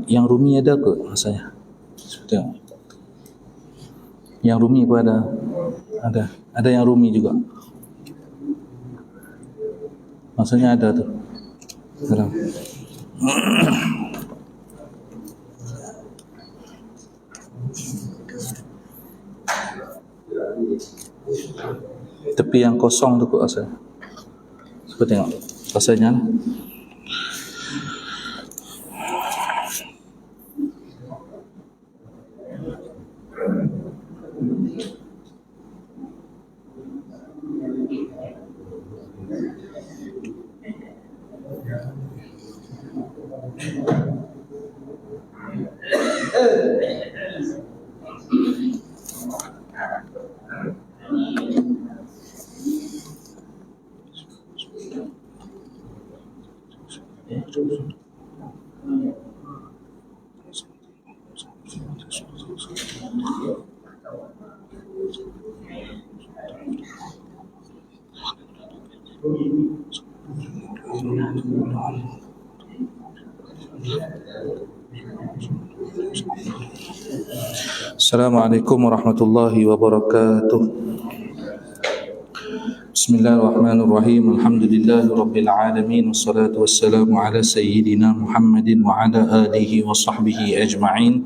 Yang Rumi ada ke rasanya? Tengok. Yang Rumi pun ada. Ada yang Rumi juga. Maksudnya ada tu. Dalam. Tepi yang kosong tu kot rasanya. Cuba tengok. Rasanya lah. Assalamualaikum warahmatullahi wabarakatuh. Bismillahirrahmanirrahim. Alhamdulillahirabbil alamin wassalatu wassalamu ala sayyidina Muhammadin wa ala alihi wa sahbihi ajma'in.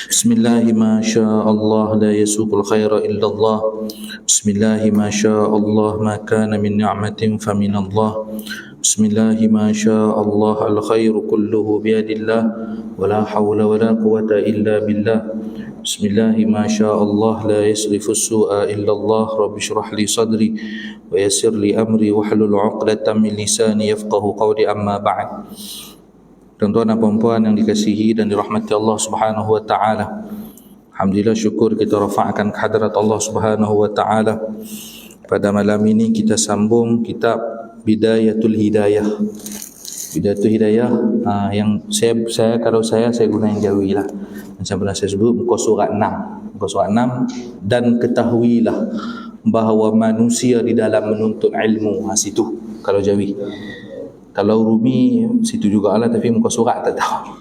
Bismillahi ma sya'allah la yasuqul khaira illallah. Bismillahi ma sya'allah ma kana min ni'matin faminallah. Bismillahi ma sya'allah al khairu kulluhu biyadillah wa la hawla wa la quwata illa billah. Bismillahi ma sya'allah la yasrifu as-su'a illallah. Rabbi shrah li sadri wa yassir li amri wahlul 'uqdatam min lisani yafqahu qawli, amma ba'd. Tuan-tuan dan puan-puan yang dikasihi dan dirahmati Allah Subhanahu wa taala. Alhamdulillah, syukur kita rafa'kan ke hadirat Allah Subhanahu wa taala. Pada malam ini kita sambung kitab Bidayatul Hidayah. Bidayatul Hidayah yang saya kalau saya guna yang Jawi lah. Macam pernah saya sebut muka surat 6. Muka surat 6, dan ketahuilah bahawa manusia di dalam menuntut ilmu. Situ kalau Jawi. Kalau Rumi situ jugalah, tapi muka surat tak tahu.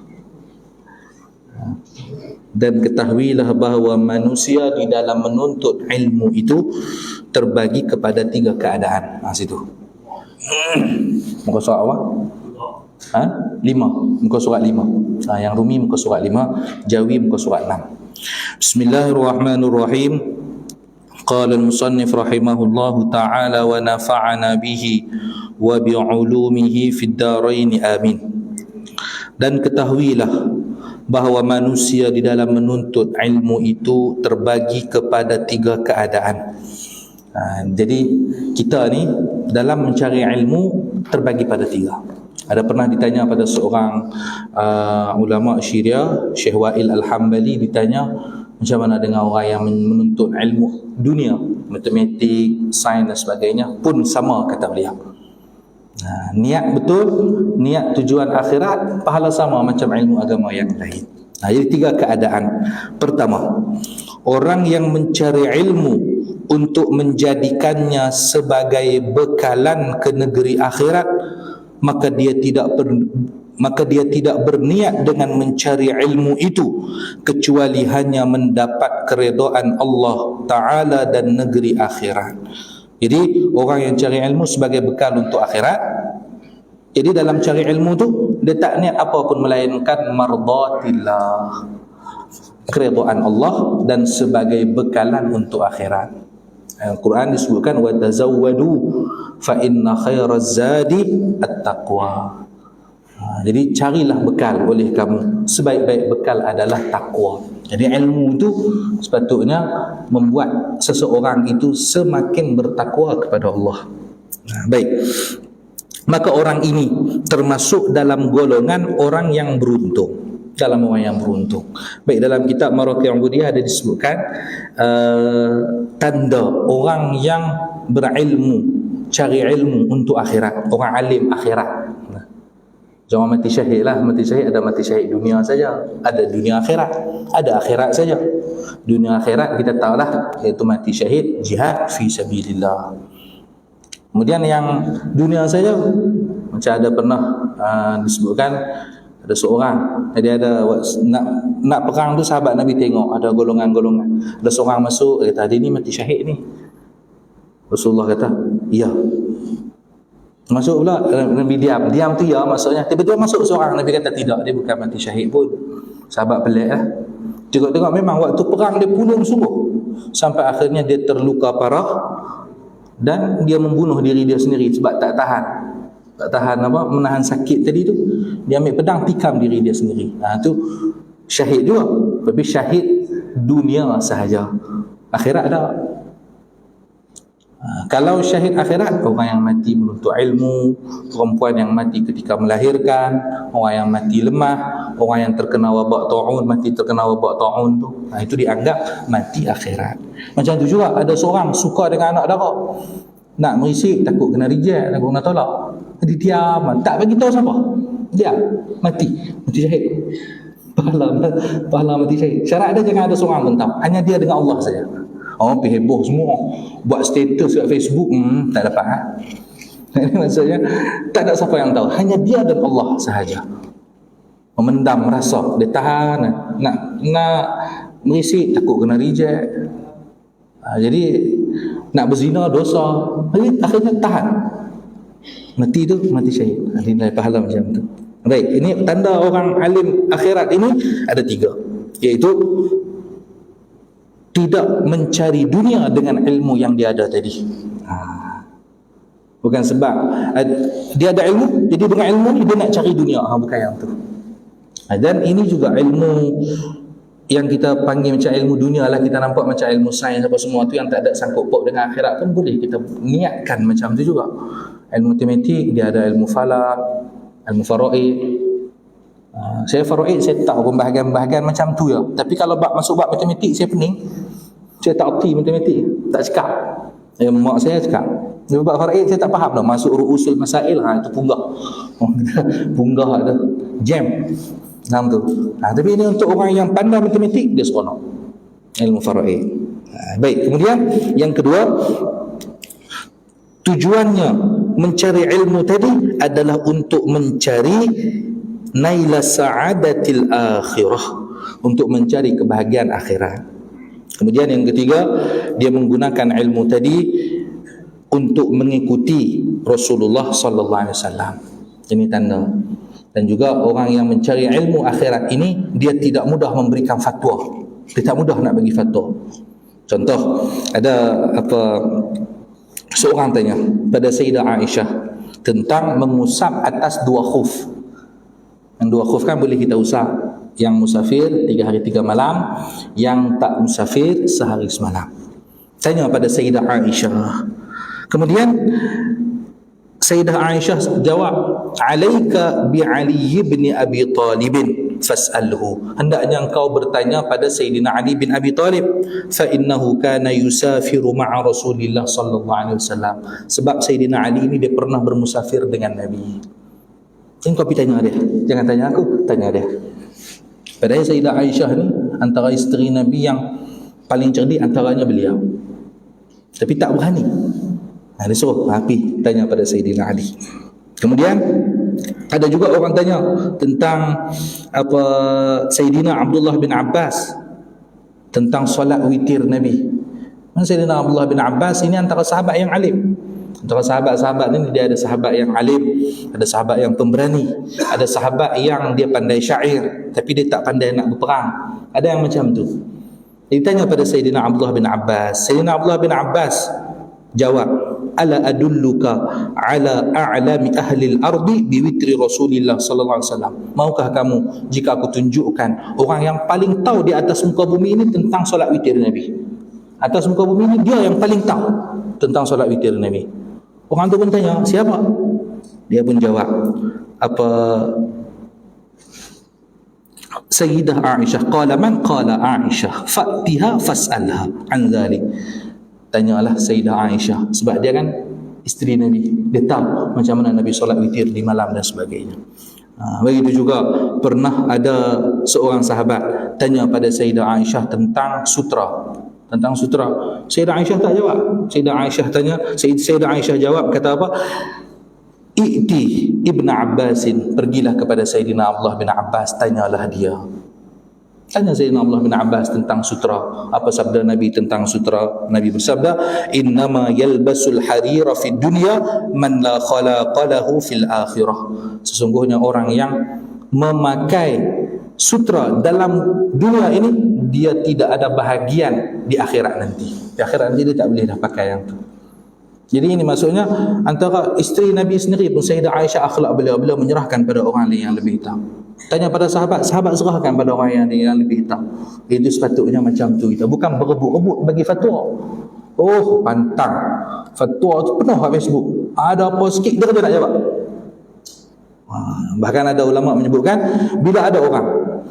Dan ketahuilah bahawa manusia di dalam menuntut ilmu itu terbagi kepada 3 keadaan. Situ. Muka surat apa? 5. Muka surat 5. Yang Rumi muka surat 5, Jawi muka surat 6. Bismillahirrahmanirrahim. Qala al-musannif rahimahullahu ta'ala wa nafa'ana bihi wa bi'ulumihi fid darain amin. Dan ketahuilah bahawa manusia di dalam menuntut ilmu itu terbagi kepada 3 keadaan. Jadi kita ni dalam mencari ilmu terbagi pada 3. Ada pernah ditanya pada seorang ulama Syria, Syekh Wa'il Al-Hambali, ditanya macam mana dengan orang yang menuntut ilmu dunia, matematik, sains dan sebagainya, pun sama kata beliau. Niat betul, niat tujuan akhirat, pahala sama macam ilmu agama yang lain. Jadi 3 keadaan. Pertama, orang yang mencari ilmu untuk menjadikannya sebagai bekalan ke negeri akhirat, maka dia tidak berniat dengan mencari ilmu itu kecuali hanya mendapat keredaan Allah Ta'ala dan negeri akhirat. Jadi orang yang cari ilmu sebagai bekal untuk akhirat, jadi dalam cari ilmu tu dia tak niat apa pun melainkan mardatillah. keridhaan Allah dan sebagai bekalan untuk akhirat. Al-Quran disebutkan wa tazawwadu fa inna khairaz zadi at-taqwa. Jadi carilah bekal oleh kamu, sebaik-baik bekal adalah takwa. Jadi ilmu itu sepatutnya membuat seseorang itu semakin bertakwa kepada Allah. Baik. Maka orang ini termasuk dalam golongan orang yang beruntung. Dalam orang yang beruntung. Baik, dalam kitab Maraqiyul Ubudiyah ada disebutkan tanda orang yang berilmu, cari ilmu untuk akhirat, orang alim akhirat. Jangan mati syahid lah. Mati syahid ada mati syahid dunia saja, ada dunia akhirat, ada akhirat saja. Dunia akhirat kita tahulah, iaitu mati syahid, jihad fi sabilillah. Kemudian yang dunia saja, macam ada pernah disebutkan ada seorang, jadi ada nak perang tu sahabat Nabi tengok ada golongan-golongan. Ada seorang masuk, kata dia ni mati syahid ni. Rasulullah kata, ya. Masuk pula, Nabi diam tu ya maksudnya. Tiba-tiba masuk seorang, Nabi kata tidak, dia bukan mati syahid pun. Sahabat pelik lah. Tengok-tengok memang waktu perang dia pulung sungguh, sampai akhirnya dia terluka parah dan dia membunuh diri dia sendiri sebab tak tahan menahan sakit tadi tu. Dia ambil pedang tikam diri dia sendiri. Tu syahid juga, tapi syahid dunia sahaja, akhirat ada. Kalau syahid akhirat, orang yang mati menuntut ilmu, perempuan yang mati ketika melahirkan, orang yang mati lemah, orang yang terkena wabak ta'un, mati terkena wabak ta'un tu, itu dianggap mati akhirat. Macam tu juga ada seorang suka dengan anak dara, nak merisik, takut kena reject, takut kena tolak, jadi diam, tak bagi tahu siapa, diam, mati syahid. Pahala mati syahid. Syarat dia jangan ada seorang pun tahu, hanya dia dengan Allah saja. Orang pergi heboh semua, buat status kat Facebook, tak dapat. Ini maksudnya tak ada siapa yang tahu, hanya dia dan Allah sahaja. Memendam rasa, dia tahan, nak merisik, takut kena reject. Jadi nak berzina dosa, jadi akhirnya tahan. Mati tu mati syahid. Nilai pahala macam tu. Baik, ini tanda orang alim akhirat ini ada 3, iaitu tidak mencari dunia dengan ilmu yang dia ada tadi. Bukan sebab dia ada ilmu, jadi dengan ilmu ni dia nak cari dunia. Bukan yang tu. Dan ini juga ilmu yang kita panggil macam ilmu dunia lah, kita nampak macam ilmu sains apa semua tu yang tak ada sangkut paut dengan akhirat pun boleh kita niatkan macam tu juga. Ilmu matematik dia ada ilmu falak, ilmu faraid. Saya faraid saya tahu pembahagian-pembahagian macam tu ya. Tapi kalau masuk bab matematik saya pening. Saya tak erti matematik, tak cakap. Mak saya cakap. Bab faraid saya tak faham dah. Masuk ru'usul masail, itu punggah. Punggah tu. Jam. Macam tu. Tapi ini untuk orang yang pandai matematik, dia seronok. Ilmu faraid. Baik, kemudian yang kedua, tujuannya mencari ilmu tadi adalah untuk mencari naila sa'adatil akhirah, untuk mencari kebahagiaan akhirat. Kemudian yang ketiga, dia menggunakan ilmu tadi untuk mengikuti Rasulullah sallallahu alaihi wasallam. Ini tanda. Dan juga orang yang mencari ilmu akhirat ini, dia tidak mudah memberikan fatwa. Dia tak mudah nak bagi fatwa. Contoh, ada seorang tanya pada Sayyidah Aisyah tentang mengusap atas 2 khuf. Yang 2 khuf kan boleh kita usap, yang musafir 3 hari 3 malam, yang tak musafir sehari semalam. Tanya pada Sayyidah Aisyah. Kemudian Sayyidah Aisyah jawab, "Alaika bi Ali bin Abi Talib fas'alhu." Hendaknya engkau bertanya pada Sayyidina Ali bin Abi Talib, fa innahu kana yusafiru ma'a Rasulillah sallallahu alaihi wasallam. Sebab Sayyidina Ali ini dia pernah bermusafir dengan Nabi. Engkau pergi tanya dia. Jangan tanya aku, tanya dia. Padahal Sayyidah Aisyah ni antara isteri Nabi yang paling cerdik antaranya beliau. Tapi tak berani. Dia suruh pergi tanya pada Sayyidina Ali. Kemudian ada juga orang tanya tentang Sayyidina Abdullah bin Abbas tentang solat witir Nabi. Sayyidina Abdullah bin Abbas ini antara sahabat yang alim. Antara sahabat-sahabat ni dia ada sahabat yang alim, ada sahabat yang pemberani, ada sahabat yang dia pandai syair tapi dia tak pandai nak berperang. Ada yang macam tu. Ditanya pada Sayyidina Abdullah bin Abbas. Sayyidina Abdullah bin Abbas jawab, ala adulluka ala a'lami ahli al-ardi biwitri Rasulillah sallallahu alaihi wasallam. Maukah kamu jika aku tunjukkan orang yang paling tahu di atas muka bumi ini tentang solat witir Nabi? Atas muka bumi ini dia yang paling tahu tentang solat witir Nabi. Orang tu pun tanya, siapa? Dia pun jawab, apa, Sayyidah Aisyah. Qala man? Qala Aisyah. Fa'tiha fas'alha an dhalik. Tanyalah Sayyidah Aisyah, sebab dia kan isteri Nabi, dia tahu macam mana Nabi solat witir di malam dan sebagainya. Begitu juga pernah ada seorang sahabat tanya pada Sayyidah Aisyah tentang sutra. Tentang sutra, Sayyidah Aisyah tak jawab. Sayyidah Aisyah tanya, Sayyidah Aisyah jawab, kata apa? I'ti Ibn Abbasin, pergilah kepada Sayyidina Abdullah bin Abbas, tanyalah dia. Tanya Sayyidina Abdullah bin Abbas tentang sutra. Apa sabda Nabi tentang sutra? Nabi bersabda, innama yalbasul harira fid dunya man la khalaqa lahu fil akhirah. Sesungguhnya orang yang memakai sutra dalam dunia ini, dia tidak ada bahagian di akhirat nanti. Di akhirat nanti dia tak boleh dah pakai yang tu. Jadi ini maksudnya antara isteri Nabi sendiri pun Sayyidah Aisyah akhlak beliau menyerahkan pada orang lain yang lebih tahu. Tanya pada sahabat, sahabat serahkan pada orang yang lebih tahu. Itu sepatutnya macam tu kita, bukan berebut-rebut bagi fatwa. Oh, pantang. Fatwa tu penuh kat Facebook. Ada apa sikit dia kata nak jawab. Bahkan ada ulama menyebutkan, bila ada orang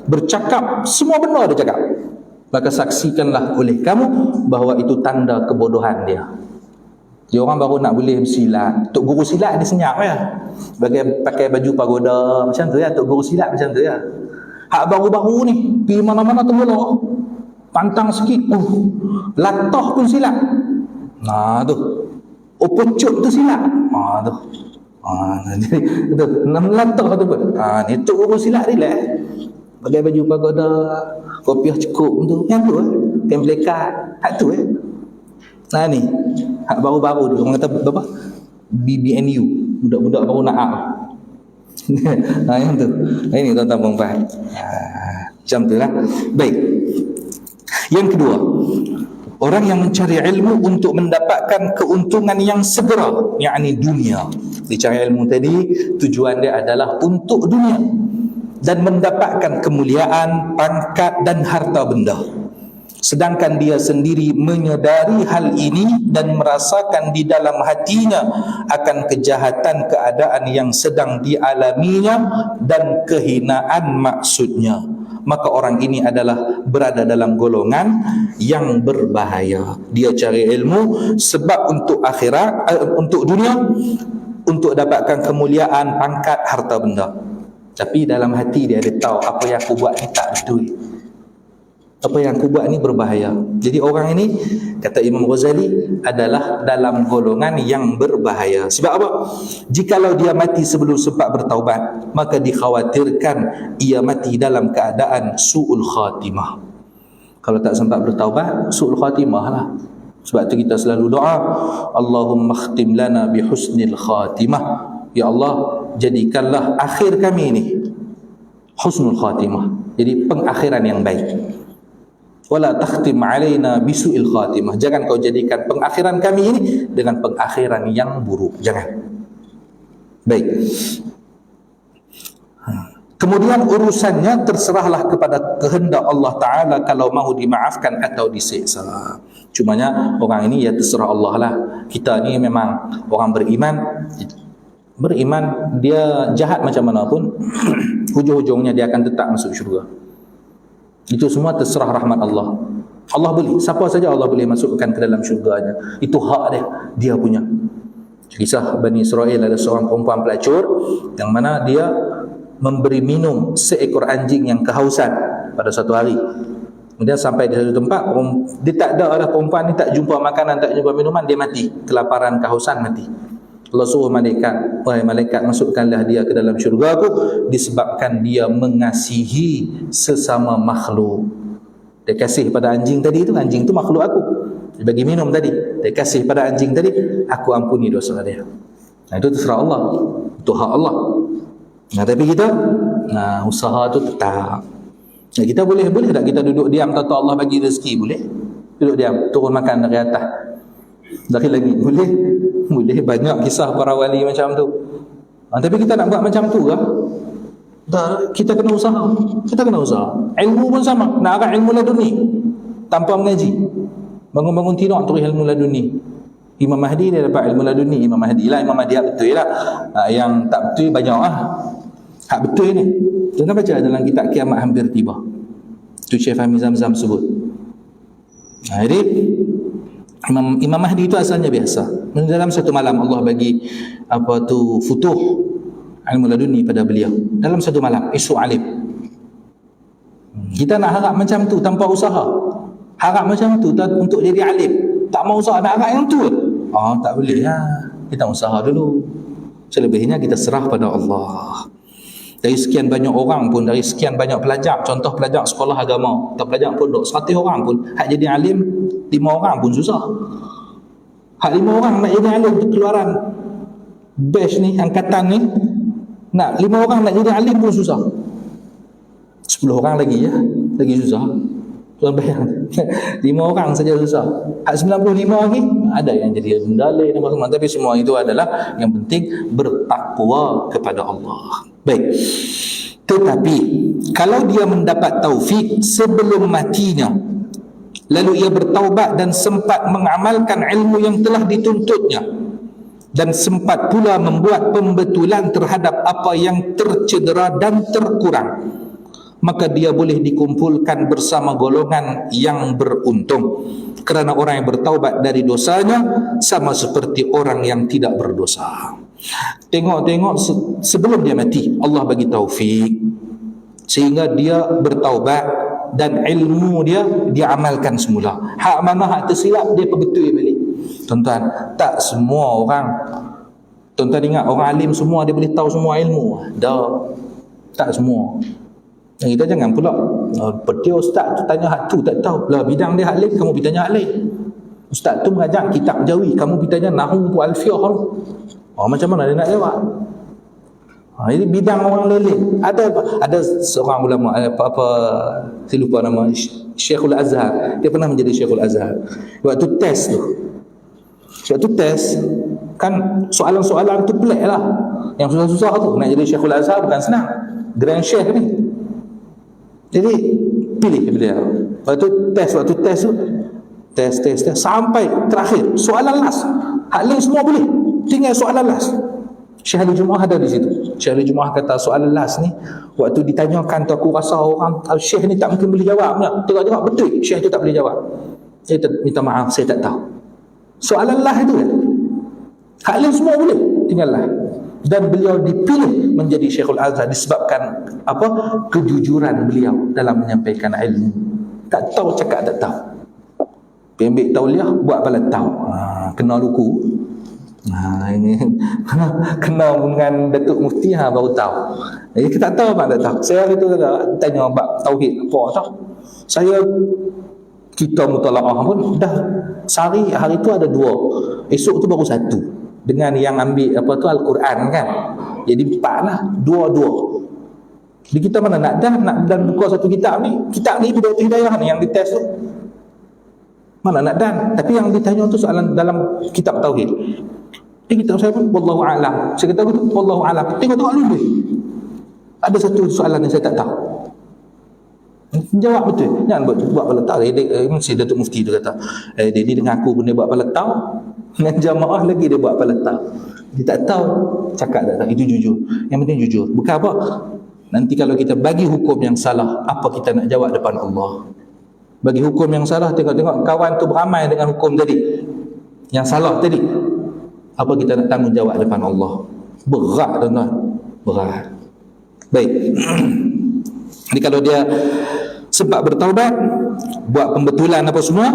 bercakap semua benda dia cakap, maka saksikanlah oleh kamu bahawa itu tanda kebodohan dia. Dia orang baru nak boleh bersilat. Tok guru silat dia senyap ya. Pakai baju pagoda macam tu ya, tok guru silat macam tu ya. Hak baru-baru ni pergi mana-mana tergolok. Pantang sikit, latah pun silat. Nah tu. Opucut tu silat. Tu. Jadi tu, latah tu pun. Ni tok guru silat ni lah. Pakai baju pagoda, kopiah cukup tu. Yang tu kain melekat. Hak tu Nah ni, hak baru-baru dia orang kata apa? BBNU, budak-budak baru nak up. Yang tu. Ini tuan-tuan puan-puan. Macam tu lah. Baik. Yang kedua, orang yang mencari ilmu untuk mendapatkan keuntungan yang segera, yakni dunia. Dia cari ilmu tadi, tujuan dia adalah untuk dunia dan mendapatkan kemuliaan, pangkat dan harta benda. Sedangkan dia sendiri menyedari hal ini dan merasakan di dalam hatinya akan kejahatan keadaan yang sedang dialaminya dan kehinaan maksudnya. Maka orang ini adalah berada dalam golongan yang berbahaya. Dia cari ilmu sebab untuk akhirat, untuk dunia, untuk dapatkan kemuliaan, pangkat, harta benda. Tapi dalam hati dia tahu apa yang aku buat ni tak betul. Apa yang aku buat ni berbahaya. Jadi orang ini, kata Imam Ghazali, adalah dalam golongan yang berbahaya. Sebab apa? Jikalau dia mati sebelum sempat bertaubat, maka dikhawatirkan ia mati dalam keadaan su'ul khatimah. Kalau tak sempat bertaubat, su'ul khatimah lah. Sebab tu kita selalu doa, Allahumma khtim lana bihusnil khatimah. Ya Allah, jadikanlah akhir kami ni husnul khatimah. Jadi pengakhiran yang baik. Wala takhtim alaina bisu'il khatimah. Jangan kau jadikan pengakhiran kami ini dengan pengakhiran yang buruk. Jangan. Baik. Kemudian urusannya terserahlah kepada kehendak Allah Ta'ala kalau mahu dimaafkan atau disiksa. Cumanya orang ini ya terserah Allah lah. Kita ni memang orang beriman. Beriman dia jahat macam mana pun hujung-hujungnya dia akan tetap masuk syurga. Itu semua terserah rahmat Allah. Allah boleh, siapa saja Allah boleh masukkan ke dalam syurganya. Itu hak dia punya. Kisah Bani Israel, ada seorang perempuan pelacur yang mana dia memberi minum seekor anjing yang kehausan pada satu hari. Kemudian sampai di satu tempat, dia tak ada perempuan ni tak jumpa makanan, tak jumpa minuman, dia mati. Kelaparan, kehausan, mati. Allah suruh malaikat, wahai malaikat, masukkanlah dia ke dalam syurga aku disebabkan dia mengasihi sesama makhluk. Dia kasih pada anjing tadi tu, anjing tu makhluk aku. Dia bagi minum tadi, dia kasih pada anjing tadi, aku ampuni dosa dia. Nah, itu terserah Allah. Itu hak Allah. Tapi kita usaha tu tetap. Kita boleh tak kita duduk diam, tahu Allah bagi rezeki, boleh? Duduk diam, turun makan dari atas, dari langit, boleh? Boleh. Banyak kisah para wali macam tu. Tapi kita nak buat macam tu lah. Kita kena usaha. Ilmu pun sama, nak agak ilmu laduni tanpa mengaji. Bangun-bangun tidur terus ilmu laduni. Imam Mahdi dia dapat ilmu laduni. Imam Mahdi hak betul lah. Yang tak betul banyak lah. Hak betul ni kita baca dalam kitab Kiamat Hampir Tiba. Tu Syekh Fahmi Zamzam sebut. Jadi Imam Mahdi itu asalnya biasa. Dalam satu malam Allah bagi futuh ilmu laduni pada beliau. Dalam satu malam, isu alim. Kita nak harap macam tu tanpa usaha. Harap macam tu untuk jadi alim. Tak mau usaha, nak harap yang tu. Tak boleh lah. Kita usaha dulu. Selebihnya kita serah pada Allah. Dari sekian banyak orang pun, dari sekian banyak pelajar, contoh pelajar sekolah agama atau pelajar pondok, 100 orang pun hak jadi alim 5 orang pun susah. Hak 5 orang nak jadi alim tu keluaran batch ni, angkatan ni, nak 5 orang nak jadi alim pun susah. 10 orang lagi lagi susah. Tuan bayang 5 orang saja susah. Hak 95 lagi ada yang jadi dalil dan semua. Tapi semua itu adalah yang penting bertakwa kepada Allah. Baik. Tetapi kalau dia mendapat taufik sebelum matinya, lalu ia bertaubat dan sempat mengamalkan ilmu yang telah dituntutnya, dan sempat pula membuat pembetulan terhadap apa yang tercedera dan terkurang, maka dia boleh dikumpulkan bersama golongan yang beruntung. Kerana orang yang bertaubat dari dosanya sama seperti orang yang tidak berdosa. Tengok sebelum dia mati, Allah bagi taufik sehingga dia bertaubat dan ilmu dia amalkan semula. Hak mana hak tersilap dia perbetul balik. Tuan-tuan, tak semua orang, tuan-tuan ingat orang alim semua dia boleh tahu semua ilmu. Tak semua. Yang kita jangan pula dia ustaz tu tanya hak tu tak tahu lah, bidang dia hak lain, kamu pergi tanya hak lain. Ustaz tu mengajar kitab Jawi, kamu pergi tanya nahwu tu alfiah tu. Macam mana dia nak jawab? Ini bidang orang lain. Ada seorang ulama, saya lupa nama, Syekhul Azhar. Dia pernah menjadi Syekhul Azhar. Waktu test kan soalan-soalan tu pelik lah. Yang susah-susah tu nak jadi Syekhul Azhar bukan senang. Grand Syekh ni. Jadi pilih beliau. Waktu tes tu tes sampai terakhir soalan last. Hak lain semua boleh, tinggal soalan last. Syekh Ali Jumaah ada di situ. Syekh Ali Jumaah kata soalan last ni waktu ditanyakan tu aku rasa orang Syekh ni tak mungkin boleh jawab. Tengok betul Syekh tu tak boleh jawab. Saya minta maaf, saya tak tahu. Soalan last itu kan. Hak lain semua boleh, tinggal last. Dan beliau dipilih menjadi Syekhul Azhar disebabkan kejujuran beliau dalam menyampaikan ilmu. Tak tahu cakap tak tahu. Pembek tauliah buat bala tahu. Kena luku. Ini kena dengan Datuk Mufti baru tahu. Jadi kita tak tahu apa tak tahu. Saya hari tu tanya bab tauhid apa tahu. Kita mutalaah pun dah sehari hari tu ada 2. Esok tu baru 1. Dengan yang ambil Al-Quran kan. Jadi 4 lah, 2. Di kita mana nak dan buka satu kitab ni. Kitab ni Bidayatul Hidayah ni yang dites tu. Mana nak dan. Tapi yang ditanya tu soalan dalam kitab tauhid. Kita saya pun wallahu a'lam. Saya kata betul wallahu a'lam. Tengok dulu. Ada satu soalan yang saya tak tahu. Jawab betul. Jangan buat peletak. Mesti Datuk Mufti tu kata, dia ni dengan aku pun dia buat peletak. Dengan jamaah lagi dia buat peletak. Dia tak tahu. Cakap tak tahu. Itu jujur. Yang penting jujur. Bukan apa. Nanti kalau kita bagi hukum yang salah, apa kita nak jawab depan Allah? Bagi hukum yang salah, tengok kawan tu beramai dengan hukum tadi. Yang salah tadi. Apa kita nak tanggung jawab depan Allah? Berat tuan-tuan. Berat. Baik. Jadi kalau dia sempat bertaubat, buat pembetulan apa semua,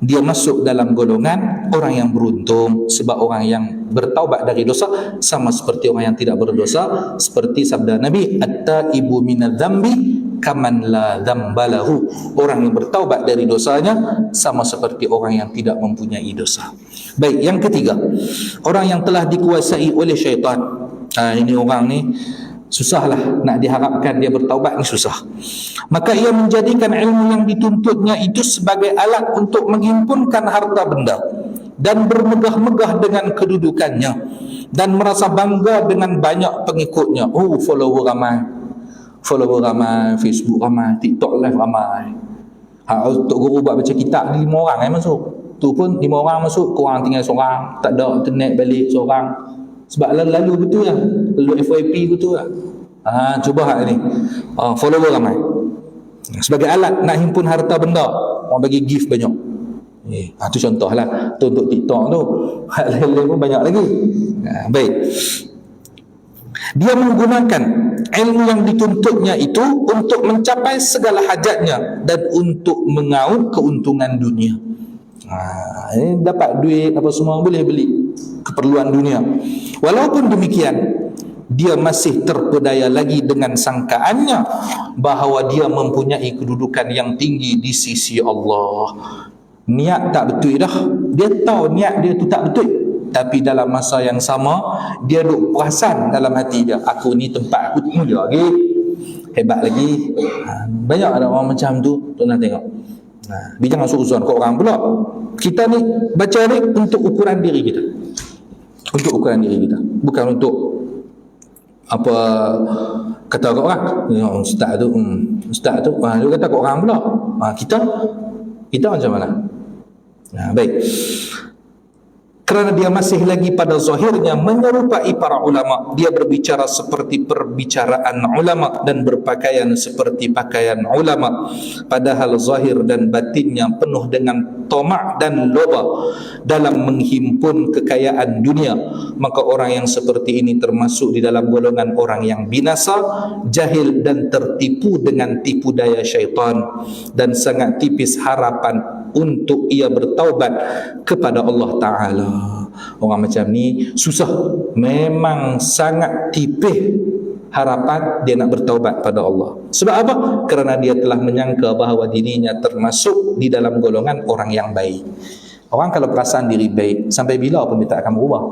dia masuk dalam golongan orang yang beruntung. Sebab orang yang bertaubat dari dosa sama seperti orang yang tidak berdosa. Seperti sabda Nabi, at-taibu minadz-dzambi kaman la dzambalahu. Orang yang bertaubat dari dosanya sama seperti orang yang tidak mempunyai dosa. Baik, yang ketiga, orang yang telah dikuasai oleh syaitan. Ini orang ni susahlah nak diharapkan dia bertaubat ni susah. Maka ia menjadikan ilmu yang dituntutnya itu sebagai alat untuk menghimpunkan harta benda dan bermegah-megah dengan kedudukannya dan merasa bangga dengan banyak pengikutnya. Follower ramai, Facebook ramai, TikTok live ramai. Tok Guru buat baca kitab ni 5 orang masuk. Tu pun 5 orang masuk, korang tinggal seorang, tak ada internet balik seorang. Sebab lalu betul lah, lalu FYP betul lah. Cuba hak ni, follower ramai sebagai alat nak himpun harta benda, orang bagi gift banyak. Tu contoh lah, tu untuk TikTok tu. Hak lain-lain pun banyak lagi. Baik, dia menggunakan ilmu yang dituntutnya itu untuk mencapai segala hajatnya dan untuk mengaut keuntungan dunia. Ini dapat duit apa semua, boleh beli keperluan dunia. Walaupun demikian, dia masih terpedaya lagi dengan sangkaannya bahawa dia mempunyai kedudukan yang tinggi di sisi Allah. Niat tak betul dah. Dia tahu niat dia tu tak betul, tapi dalam masa yang sama dia duk perasan dalam hati dia, aku ni tempat aku mulia lagi, hebat lagi. Banyak ada orang macam tu, nak tengok. Dia jangan suuzon ke orang pula. Kita ni baca ni untuk ukuran diri kita, untuk ukuran diri kita, bukan untuk apa kata kat orang. Ustaz tu dia kata kat orang pula. Kita macam mana? Baik, kerana dia masih lagi pada zahirnya menyerupai para ulama, dia berbicara seperti perbicaraan ulama dan berpakaian seperti pakaian ulama, padahal zahir dan batinnya penuh dengan tamak dan loba dalam menghimpun kekayaan dunia. Maka orang yang seperti ini termasuk di dalam golongan orang yang binasa, jahil dan tertipu dengan tipu daya syaitan, dan sangat tipis harapan untuk ia bertaubat kepada Allah Ta'ala. Orang macam ni susah, memang sangat tipis harapan dia nak bertaubat pada Allah. Sebab apa? Kerana dia telah menyangka bahawa dirinya termasuk di dalam golongan orang yang baik. Orang kalau perasan diri baik, sampai bila pun dia tak akan berubah.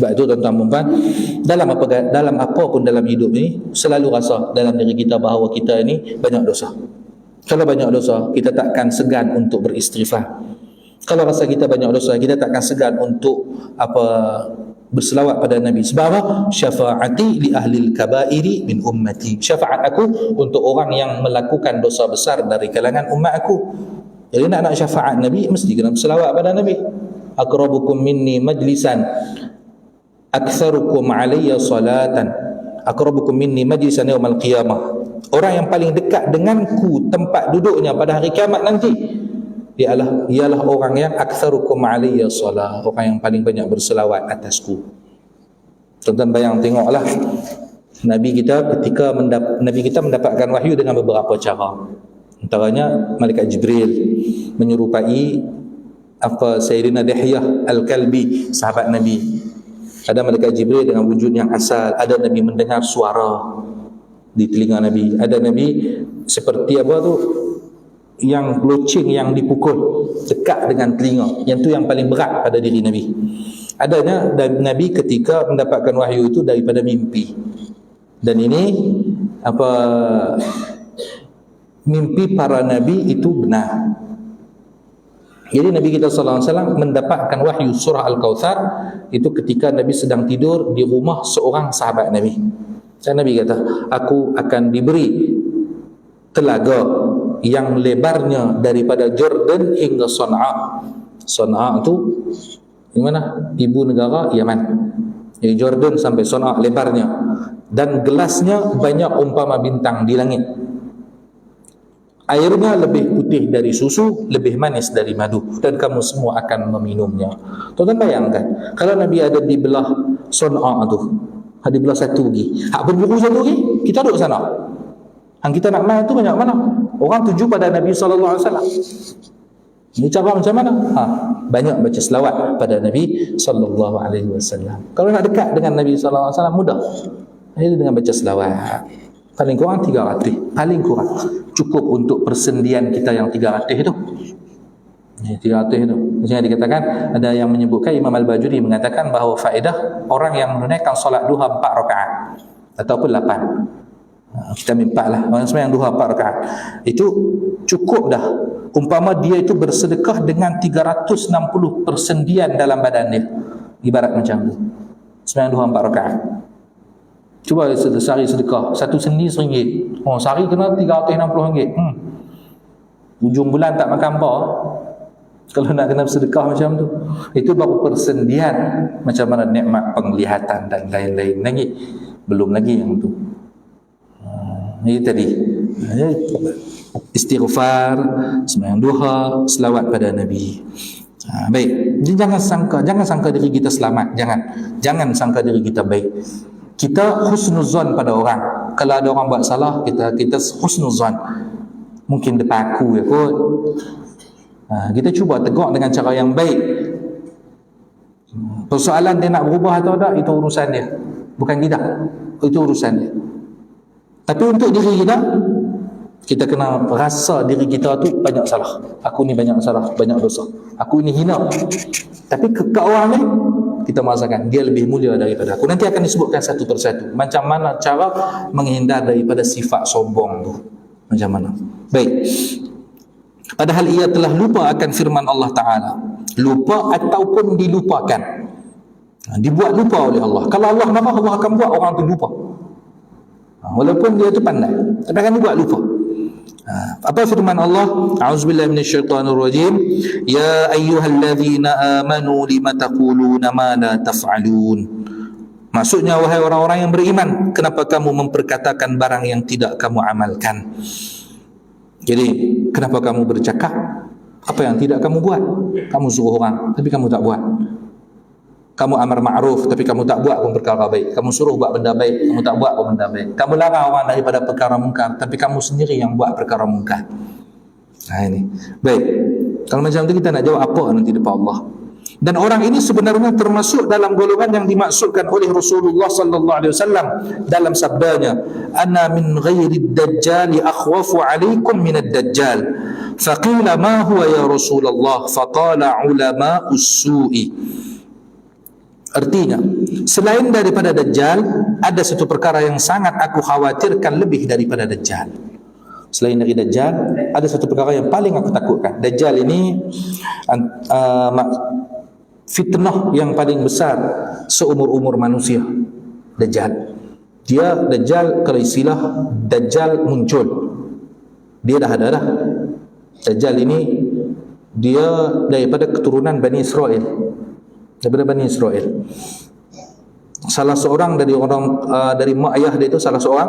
Sebab itu tuan-tuan dan puan, dalam apa pun dalam hidup ni, selalu rasa dalam diri kita bahawa kita ni banyak dosa. Kalau banyak dosa, kita takkan segan untuk beristighfar. Kalau rasa kita banyak dosa, kita takkan segan untuk berselawat pada Nabi. Sebab apa? Syafaati li ahlil kabairi min ummati. Syafaat aku untuk orang yang melakukan dosa besar dari kalangan umat aku. Jadi nak syafaat Nabi, mesti kena berselawat pada Nabi. Aqrabukum minni majlisan aktsarukum alayya salatan. Aqrabukum minni majlisan yaumal qiyamah. Orang yang paling dekat denganku tempat duduknya pada hari kiamat nanti ialah orang yang aktsarukum alayya salat, orang yang paling banyak berselawat atasku. Tuan-tuan bayang tengoklah, Nabi kita mendapatkan wahyu dengan beberapa cara. Antaranya malaikat Jibril menyerupai Sayyidina Dihyah Al-Kalbi, sahabat Nabi. Ada malaikat Jibril dengan wujud yang asal. Ada Nabi mendengar suara di telinga Nabi. Ada Nabi seperti yang loceng yang dipukul dekat dengan telinga. Yang tu yang paling berat pada diri Nabi. Adanya Nabi ketika mendapatkan wahyu itu daripada mimpi. Dan ini mimpi para Nabi itu benar. Jadi Nabi kita sallallahu alaihi wasallam mendapatkan wahyu surah Al-Kautsar itu ketika Nabi sedang tidur di rumah seorang sahabat Nabi. Dan Nabi kata, aku akan diberi telaga yang lebarnya daripada Jordan hingga Sana'a. Sana'a itu di mana? Ibu negara Yaman. Jadi Jordan sampai Sana'a lebarnya, dan gelasnya banyak umpama bintang di langit. Airnya lebih putih dari susu, lebih manis dari madu, dan kamu semua akan meminumnya. Tuan-tuan bayangkan, kalau Nabi ada di belah Sana'a tu, di belah satu lagi, berburu satu lagi, kita duduk sana. Yang kita nak main tu banyak mana? Orang tuju pada Nabi SAW. Ini cara macam mana? Banyak baca selawat pada Nabi SAW. Kalau nak dekat dengan Nabi SAW mudah. Ini dengan baca selawat. Paling kurang 300. Paling kurang. Cukup untuk persendian kita yang 300 itu. 300 itu. Macam yang dikatakan, ada yang menyebutkan, Imam Al-Bajuri mengatakan bahawa faedah orang yang menunaikan solat duha 4 rakaat ataupun 8. Kita ambil 4 lah. Orang sembahyang duha 4 rakaat. Itu cukup dah. Umpama dia itu bersedekah dengan 360 persendian dalam badan dia. Ibarat macam tu. Sembahyang duha 4 rakaat. Cuba sehari sedekah. Satu sendi RM1. Sehari kena RM360. Ujung bulan tak makan apa. Kalau nak kena sedekah macam tu, itu baru persendian. Macam mana nikmat penglihatan dan lain-lain lagi. Belum lagi yang tu. Ini tadi istighfar, sembahyang duha, selawat pada Nabi. Baik. Jadi jangan sangka diri kita selamat. Jangan sangka diri kita baik. Kita husnuzan pada orang. Kalau ada orang buat salah, kita husnuzan. Mungkin depan aku ya kot. Kita cuba tegur dengan cara yang baik. Persoalan dia nak berubah atau tak, itu urusan dia, bukan kita. Itu urusan dia. Tapi untuk diri kita kena rasa diri kita tu banyak salah. Aku ni banyak salah, banyak dosa. Aku ni hina. Tapi ke orang ni kita merasakan dia lebih mulia daripada aku. Nanti akan disebutkan satu persatu macam mana cara menghindar daripada sifat sombong tu. Macam mana? Baik. Padahal ia telah lupa akan firman Allah Ta'ala. Lupa ataupun dilupakan. Dibuat lupa oleh Allah. Kalau Allah marah, Allah akan buat orang tu lupa. Walaupun dia tu pandai, tapi akan dibuat lupa. Apa firman Allah? A'udzubillahi minasyaitonirrajim. Ya ayyuhalladzina amanu lima taquluna ma la taf'alun. Maksudnya, wahai orang-orang yang beriman, kenapa kamu memperkatakan barang yang tidak kamu amalkan? Jadi, kenapa kamu bercakap apa yang tidak kamu buat? Kamu suruh orang, tapi kamu tak buat. Kamu amar ma'ruf, tapi kamu tak buat pun perkara baik. Kamu suruh buat benda baik, kamu tak buat pun benda baik. Kamu larang orang daripada perkara mungkar, tapi kamu sendiri yang buat perkara mungkar. Ini. Baik. Kalau macam tu kita nak jawab apa nanti depan Allah? Dan orang ini sebenarnya termasuk dalam golongan yang dimaksudkan oleh Rasulullah sallallahu alaihi wasallam dalam sabdanya, ana min ghairi ad-dajjal akhwafu alaikum min ad-dajjal. Faqila ma huwa ya Rasulullah? Faqala ulama us-su'i. Artinya, selain daripada Dajjal, ada satu perkara yang sangat aku khawatirkan lebih daripada Dajjal. Selain dari Dajjal, ada satu perkara yang paling aku takutkan. Dajjal ini fitnah yang paling besar seumur-umur manusia. Dajjal kalau istilah Dajjal muncul, dia dah ada dah. Dajjal ini dia daripada keturunan Bani Israel. Salah seorang dari mak ayah dia itu salah seorang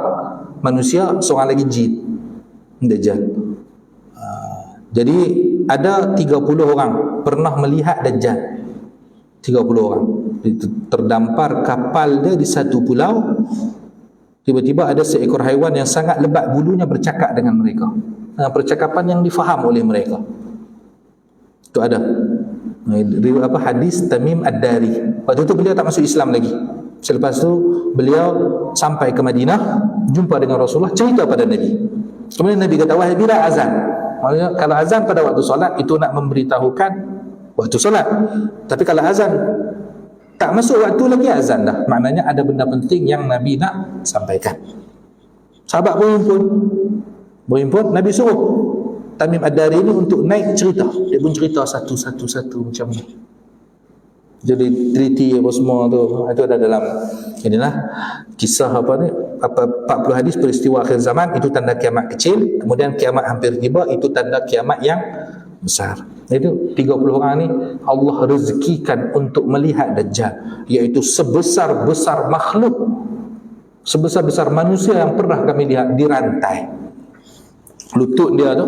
manusia, seorang lagi jin. Dajjal. Jadi ada 30 orang pernah melihat Dajjal. 30 orang. Terdampar kapal dia di satu pulau. Tiba-tiba ada seekor haiwan yang sangat lebat bulunya bercakap dengan mereka. Percakapan yang difaham oleh mereka. Itu ada. Hadis Tamim Ad-Dari. Waktu itu beliau tak masuk Islam lagi. Selepas itu beliau sampai ke Madinah, jumpa dengan Rasulullah, cerita pada Nabi. Kemudian Nabi kata, wahai Bilal, azan. Maksudnya kalau azan pada waktu solat itu nak memberitahukan waktu solat. Tapi kalau azan tak masuk waktu lagi, azan dah. Maknanya ada benda penting yang Nabi nak sampaikan. Sahabat berhimpun, Nabi suruh Tamim Ad-Dari ini untuk naik cerita. Dia pun cerita satu-satu macam ni. Jadi treaty apa semua tu, itu ada dalam inilah kisah 40 hadis peristiwa akhir zaman, itu tanda kiamat kecil, kemudian kiamat hampir tiba, itu tanda kiamat yang besar. Itu 30 orang ni Allah rezekikan untuk melihat Dajjal, iaitu sebesar-besar makhluk, sebesar-besar manusia yang pernah kami lihat, dirantai. Lutut dia tu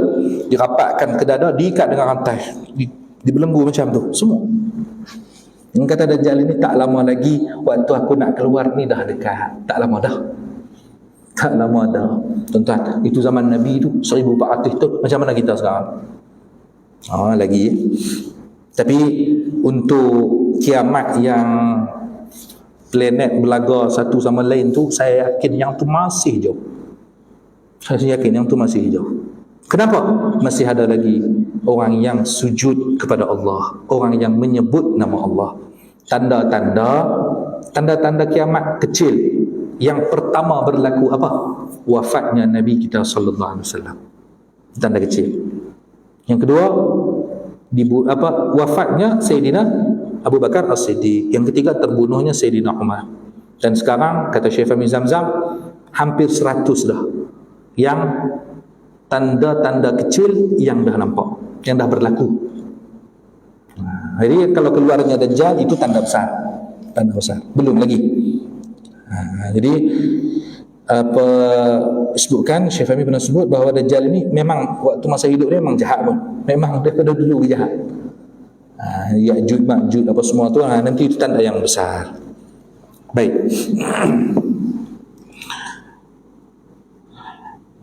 dirapatkan ke dada, diikat dengan rantai, dibelenggu macam tu semua. Yang kata Dajjal ini tak lama lagi, waktu aku nak keluar ni dah dekat. Tak lama dah. Tuan-tuan, itu zaman Nabi tu 1400 tu. Macam mana kita sekarang? Lagi. Tapi untuk kiamat yang planet belaga satu sama lain tu, saya yakin yang tu masih jauh. Kenapa? Masih ada lagi orang yang sujud kepada Allah, orang yang menyebut nama Allah. Tanda-tanda kiamat kecil. Yang pertama berlaku apa? Wafatnya Nabi kita sallallahu alaihi wasallam. Tanda kecil. Yang kedua, wafatnya Sayyidina Abu Bakar As-Siddiq. Yang ketiga, terbunuhnya Sayyidina Umar. Dan sekarang kata Syekh Fahmi Zamzam, hampir 100 dah yang tanda-tanda kecil yang dah nampak, yang dah berlaku. Jadi kalau keluarnya Dajjal itu tanda besar. Belum lagi. Jadi apa sebutkan, Syekh Fahmi pernah sebut bahawa Dajjal ini memang waktu masa hidup dia memang jahat pun. Memang daripada dulu jahat. Ya'juj Ma'juj apa semua tu, nanti itu tanda yang besar. Baik.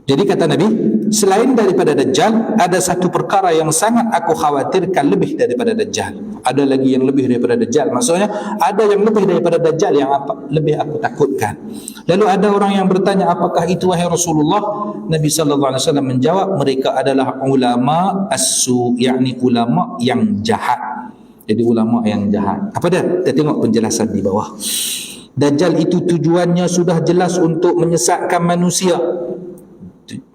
Jadi kata Nabi, selain daripada Dajjal, ada satu perkara yang sangat aku khawatirkan lebih daripada Dajjal. Ada lagi yang lebih daripada Dajjal. Maksudnya, ada yang lebih daripada Dajjal yang lebih aku takutkan. Lalu ada orang yang bertanya, apakah itu wahai Rasulullah? Nabi SAW menjawab, mereka adalah ulama as-su, yakni ulama yang jahat. Jadi ulama yang jahat. Apa dia? Kita tengok penjelasan di bawah. Dajjal itu tujuannya sudah jelas untuk menyesatkan manusia.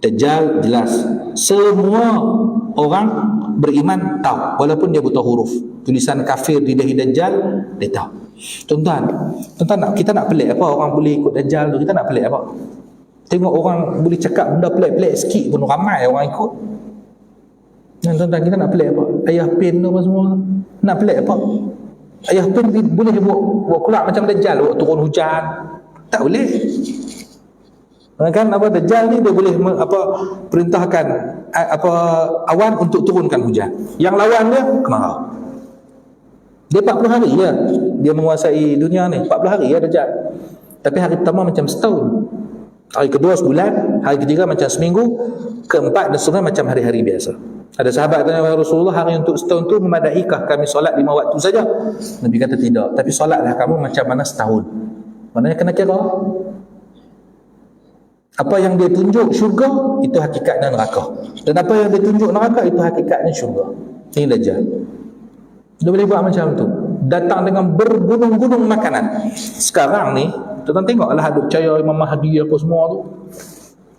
Dajjal jelas, semua orang beriman tahu, walaupun dia buta huruf. Tulisan kafir di dahi Dajjal dia tahu. Tuan-tuan, kita nak pelik apa orang boleh ikut Dajjal tu? Kita nak pelik apa? Tengok orang boleh cakap benda pelik-pelik sikit pun ramai orang ikut. Tuan-tuan, kita nak pelik apa? Ayah pin tu apa semua, nak pelik apa? Ayah pin boleh buat keluar macam Dajjal, buat turun hujan? Tak boleh. Kan Dajjal ni dia boleh perintahkan awan untuk turunkan hujan. Yang lawan dia kemarau. Dia 40 hari je dia menguasai dunia ni. 40 hari ya Dajjal. Tapi hari pertama macam setahun, hari kedua sebulan, hari ketiga macam seminggu, keempat dan seterusnya macam hari-hari biasa. Ada sahabat tanya, wahai Rasulullah, hari untuk setahun tu memadahikah kami solat 5 waktu saja? Nabi kata tidak, tapi solatlah kamu macam mana setahun. Maknanya kena kira. Apa yang dia tunjuk syurga, itu hakikatnya neraka. Dan apa yang dia tunjuk neraka, itu hakikatnya syurga. Ini Dajjal. Dia boleh buat macam tu. Datang dengan bergunung-gunung makanan. Sekarang ni, tuan-tuan tengoklah ada percaya Imam Mahdi apa semua tu.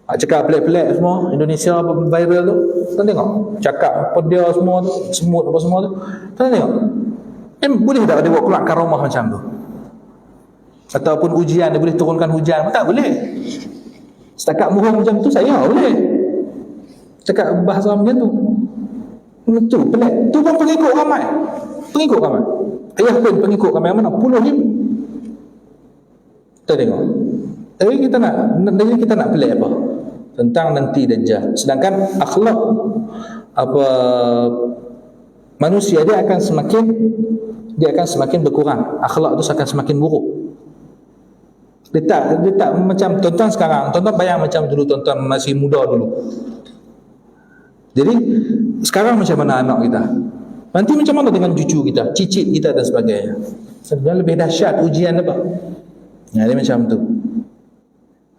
Cakap pelik-pelik semua, Indonesia viral tu. Tuan tengok. Cakap apa dia semua tu, semut apa semua tu. Tuan tengok. Boleh tak dia buat keluar karamah macam tu? Ataupun ujian, dia boleh turunkan hujan? Tak boleh. Setakat bohong macam tu saya boleh. Cakap bahasa macam tu. Itu pelik. Tu pun pengikut ramai. Ayah pun pengikut ramai. Mana? Puluh ribu. Kita tengok. Tapi kita nak pelik apa? Tentang nanti Dajjal. Sedangkan akhlak manusia dia akan semakin berkurang. Akhlak tu akan semakin buruk. Dia tak macam tuan-tuan sekarang. Tuan-tuan bayang macam dulu, tuan-tuan masih muda dulu. Jadi sekarang macam mana anak kita? Nanti macam mana dengan cucu kita, cicit kita dan sebagainya? Sebenarnya lebih dahsyat ujian apa? Dia macam tu.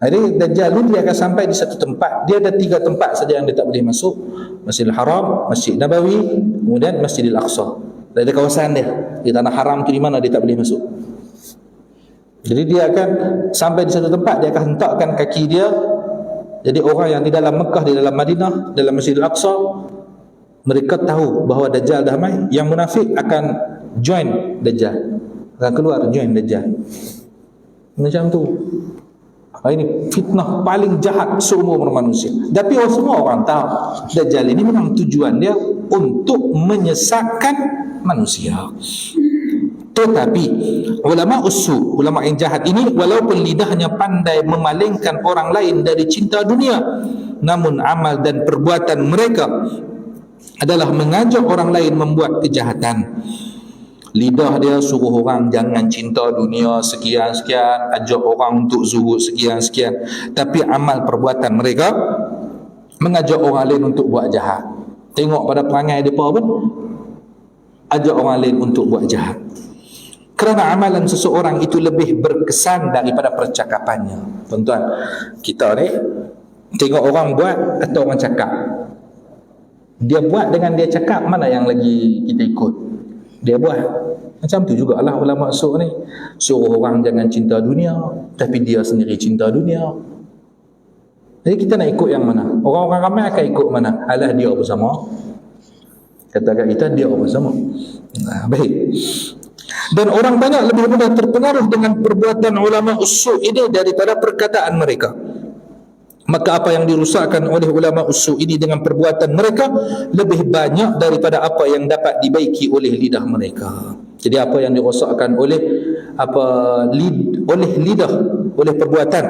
Jadi Dajjal ni dia akan sampai di satu tempat. Dia ada 3 tempat saja yang dia tak boleh masuk. Masjidil Haram, Masjid Nabawi, kemudian Masjidil Aqsa. Dia ada kawasan dia. Di tanah haram tu di mana dia tak boleh masuk. Jadi dia akan sampai di satu tempat, dia akan hentakkan kaki dia. Jadi orang yang di dalam Mekah, di dalam Madinah, dalam Masjidil Aqsa, mereka tahu bahawa Dajjal dah mai. Yang munafik akan join Dajjal, akan keluar join Dajjal. Macam tu. Ini fitnah paling jahat seumur manusia. Tapi semua orang tahu Dajjal ini memang tujuan dia untuk menyesatkan manusia. Tetapi ulama usul, ulama yang jahat ini, walaupun lidahnya pandai memalingkan orang lain dari cinta dunia, namun amal dan perbuatan mereka adalah mengajak orang lain membuat kejahatan. Lidah dia suruh orang jangan cinta dunia sekian-sekian, ajak orang untuk zuhud sekian-sekian. Tapi amal perbuatan mereka mengajak orang lain untuk buat jahat. Tengok pada perangai mereka pun, ajak orang lain untuk buat jahat. Kerana amalan seseorang itu lebih berkesan daripada percakapannya. Tuan-tuan, kita ni tengok orang buat atau orang cakap. Dia buat dengan dia cakap, mana yang lagi kita ikut? Dia buat. Macam tu jugalah ulama su ni. Suruh orang jangan cinta dunia, tapi dia sendiri cinta dunia. Jadi kita nak ikut yang mana? Orang-orang ramai akan ikut mana? Alah dia bersama. Kata kita dia bersama. Baik. Dan orang banyak lebih mudah terpengaruh dengan perbuatan ulama usul ini daripada perkataan mereka. Maka apa yang dirusakkan oleh ulama usul ini dengan perbuatan mereka lebih banyak daripada apa yang dapat dibaiki oleh lidah mereka. Jadi apa yang dirosakkan oleh lidah, oleh perbuatan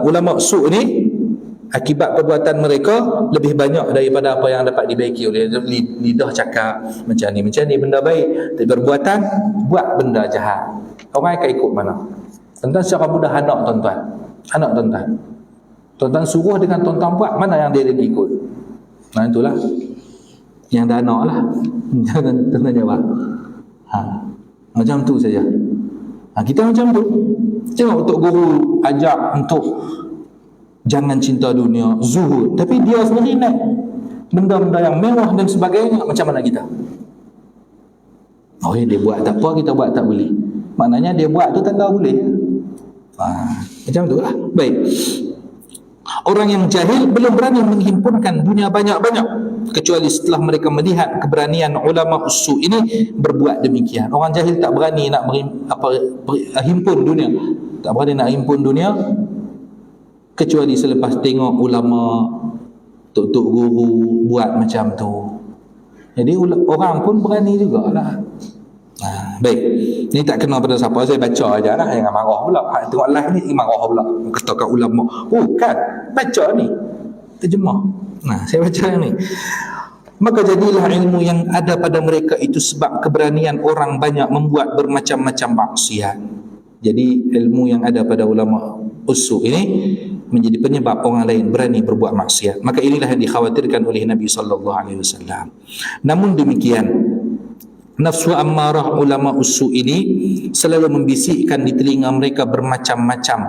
ulama usul ini, akibat perbuatan mereka lebih banyak daripada apa yang dapat dibaiki oleh lidah. Cakap macam ni benda baik, tapi perbuatan buat benda jahat. Orang akan ikut mana? Tuan-tuan secara mudah anak tuan-tuan suruh dengan tuan-tuan buat, mana yang dia lagi ikut? Nah itulah yang dah anak lah. Tuan-tuan jawab. Macam tu saja. Kita macam tu. Tengok untuk guru ajak untuk jangan cinta dunia, zuhud, tapi dia sendiri naik benda-benda yang mewah dan sebagainya. Macam mana kita? Dia buat tak apa, kita buat tak boleh. Maknanya dia buat tu tanda boleh. Macam tu lah. Baik. Orang yang jahil belum berani menghimpunkan dunia banyak-banyak kecuali setelah mereka melihat keberanian ulama usul ini berbuat demikian. Orang jahil tak berani nak himpun dunia. Tak berani nak himpun dunia kecuali selepas tengok ulama, tok-tok guru buat macam tu. Jadi orang pun berani jugalah. Baik. Ni tak kena pada siapa, saya baca aja lah. Jangan marah pula. Tengok live ni marah pula. Kata kat ulama. Bukan. Baca ni. Terjemah. Saya baca ni. Maka jadilah ilmu yang ada pada mereka itu sebab keberanian orang banyak membuat bermacam-macam maksiat. Jadi ilmu yang ada pada ulama usul ini menjadi penyebab orang lain berani berbuat maksiat. Maka inilah yang dikhawatirkan oleh Nabi SAW. Namun demikian, nafsu ammarah ulama usul ini selalu membisikkan di telinga mereka bermacam-macam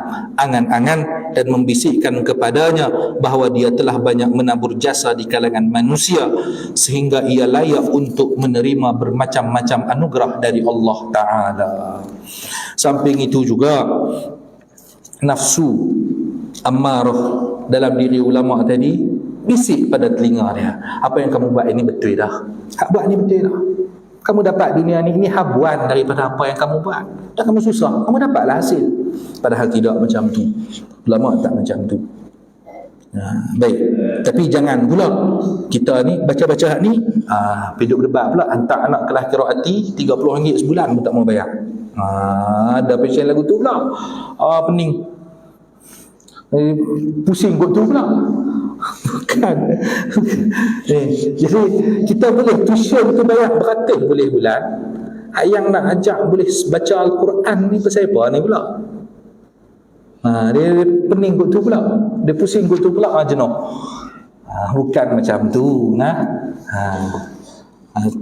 angan-angan dan membisikkan kepadanya bahawa dia telah banyak menabur jasa di kalangan manusia sehingga ia layak untuk menerima bermacam-macam anugerah dari Allah Ta'ala. Samping itu juga nafsu ammarah dalam diri ulama tadi bisik pada telinga dia, apa yang kamu buat ini betul dah, hak buat ni betul dah, kamu dapat dunia ni, ini habuan daripada apa yang kamu buat, dah kamu susah, kamu dapatlah hasil. Padahal tidak macam tu. Ulama tak macam tu. Baik. Tapi jangan pula kita ni baca-baca ni hidup debat pula, hantar anak kelas qiraati RM30 sebulan pun tak mau bayar. Ada pasien lagu tu pula. Pening. Pusing kot tu pula. Bukan. Jadi kita boleh tuition tu bayar beratus boleh bulan. Yang nak ajak boleh baca Al-Quran ni pasal apa ni pula? Dia pening kot tu pula. Dia pusing kot tu pula, jenuh. Bukan macam tu.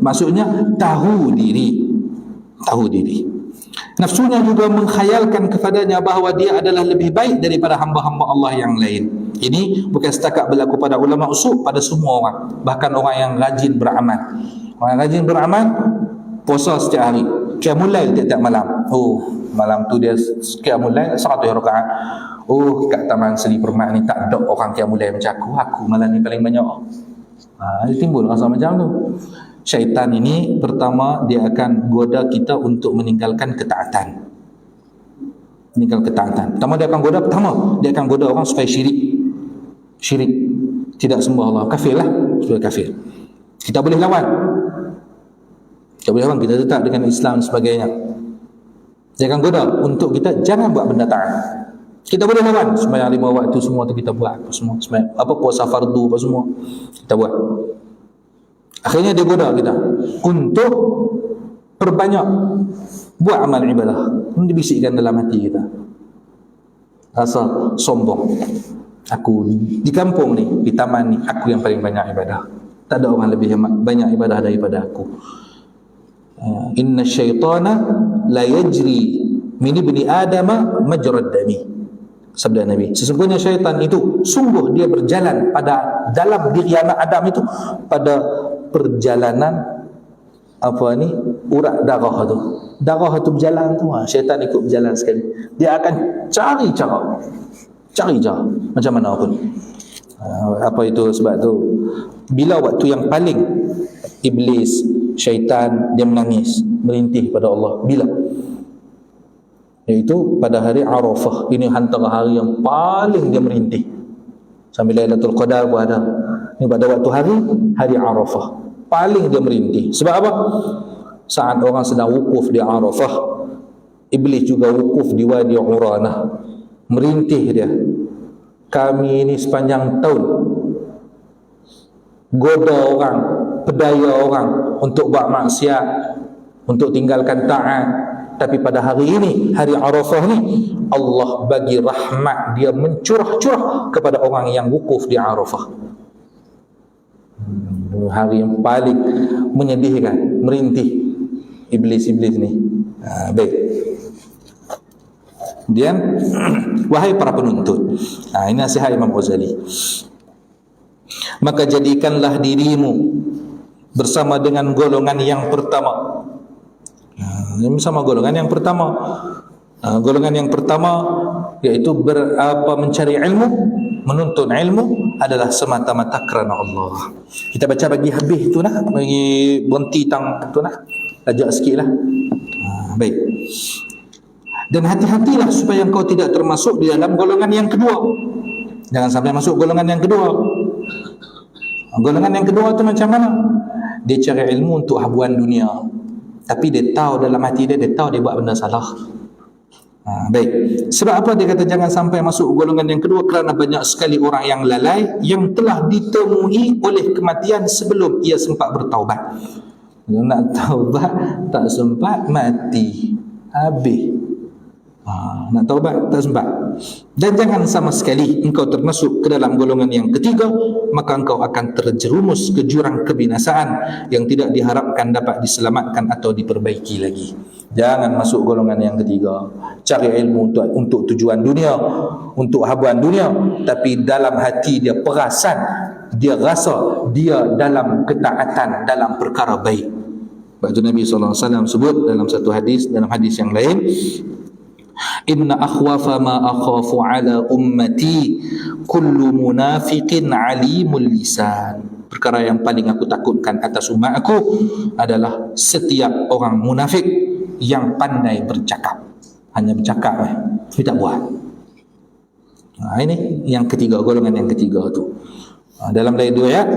Maksudnya tahu diri. Nafsunya juga mengkhayalkan kepadanya bahawa dia adalah lebih baik daripada hamba-hamba Allah yang lain. Ini bukan setakat berlaku pada ulama usul, pada semua orang, bahkan orang yang rajin beramal. Orang yang rajin beramal, puasa setiap hari, qiyamul lail tiap-tiap malam. Malam tu dia qiyamul lail 100 rakaat. Kat Taman Seri Permat ni tak ada orang qiyamul lail macam aku malam ni paling banyak. Dia timbul rasa macam tu. Syaitan ini pertama dia akan goda kita untuk meninggalkan ketaatan. Pertama dia akan goda orang supaya syirik, tidak sembah Allah, kafir lah, supaya kafir. Kita boleh lawan, kita tetap dengan Islam dan sebagainya. Dia akan goda untuk kita jangan buat benda taat. Kita boleh lawan, sembahyang 5 waktu semua tu kita buat, semua puasa fardu apa semua kita buat. Akhirnya dia goda kita untuk perbanyak buat amal ibadah. Ini dibisikkan dalam hati kita, rasa sombong. Aku di kampung ni, di taman ni, aku yang paling banyak ibadah. Tak ada orang lebih banyak ibadah daripada aku. Inna syaitana la yajri min ibni adama majrad dami. Sabda Nabi, sesungguhnya syaitan itu sungguh dia berjalan pada dalam diri anak Adam itu pada perjalanan urat darah tu. Darah tu berjalan tu, syaitan ikut berjalan sekali. Dia akan cari cara macam mana pun. Apa itu sebab tu bila waktu yang paling iblis, syaitan dia menangis, merintih pada Allah, bila? Iaitu pada hari Arafah. Ini antara hari yang paling dia merintih. Sambil Lailatul Qadar pun ada. Ini pada waktu hari Arafah paling dia merintih. Sebab apa? Saat orang sedang wukuf di Arafah, iblis juga wukuf di Wadi Uranah. Merintih dia. Kami ini sepanjang tahun goda orang, pedaya orang untuk buat maksiat, untuk tinggalkan taat. Tapi pada hari ini, hari Arafah ni, Allah bagi rahmat dia mencurah-curah kepada orang yang wukuf di Arafah. Hari yang paling menyedihkan, merintih iblis-iblis ni. Baik. Kemudian, wahai para penuntut, ini nasihat Imam Ghazali, maka jadikanlah dirimu bersama dengan golongan yang pertama. Bersama golongan yang pertama. Golongan yang pertama iaitu mencari ilmu, menuntut ilmu adalah semata-mata kerana Allah. Kita baca bagi habis tu lah, bagi berhenti tang tu lah, ajak sikit lah. Baik. Dan hati-hatilah supaya engkau tidak termasuk di dalam golongan yang kedua. Jangan sampai masuk golongan yang kedua. Golongan yang kedua tu macam mana? Dia cari ilmu untuk habuan dunia, tapi dia tahu dalam hati dia tahu dia buat benda salah. Baik. Sebab apa dia kata jangan sampai masuk golongan yang kedua? Kerana banyak sekali orang yang lalai yang telah ditemui oleh kematian sebelum ia sempat bertaubat. Dia nak taubat tak sempat, mati, habis. Nak taubat tak sempat. Dan jangan sama sekali engkau termasuk ke dalam golongan yang ketiga, maka engkau akan terjerumus ke jurang kebinasaan yang tidak diharapkan dapat diselamatkan atau diperbaiki lagi. Jangan masuk golongan yang ketiga. Cari ilmu untuk tujuan dunia, untuk habuan dunia, tapi dalam hati dia perasan, dia rasa dia dalam ketaatan dalam perkara baik. Sebab itu Nabi SAW sebut dalam satu hadis, dalam hadis yang lain, inna akhwafa ma akhafu ala ummati kullu munafiqin alimul lisan. Perkara yang paling aku takutkan atas umat aku adalah setiap orang munafik yang pandai bercakap. Hanya bercakap tapi tak buat. Ini yang ketiga, golongan yang ketiga tu. Dalam lain riwayat,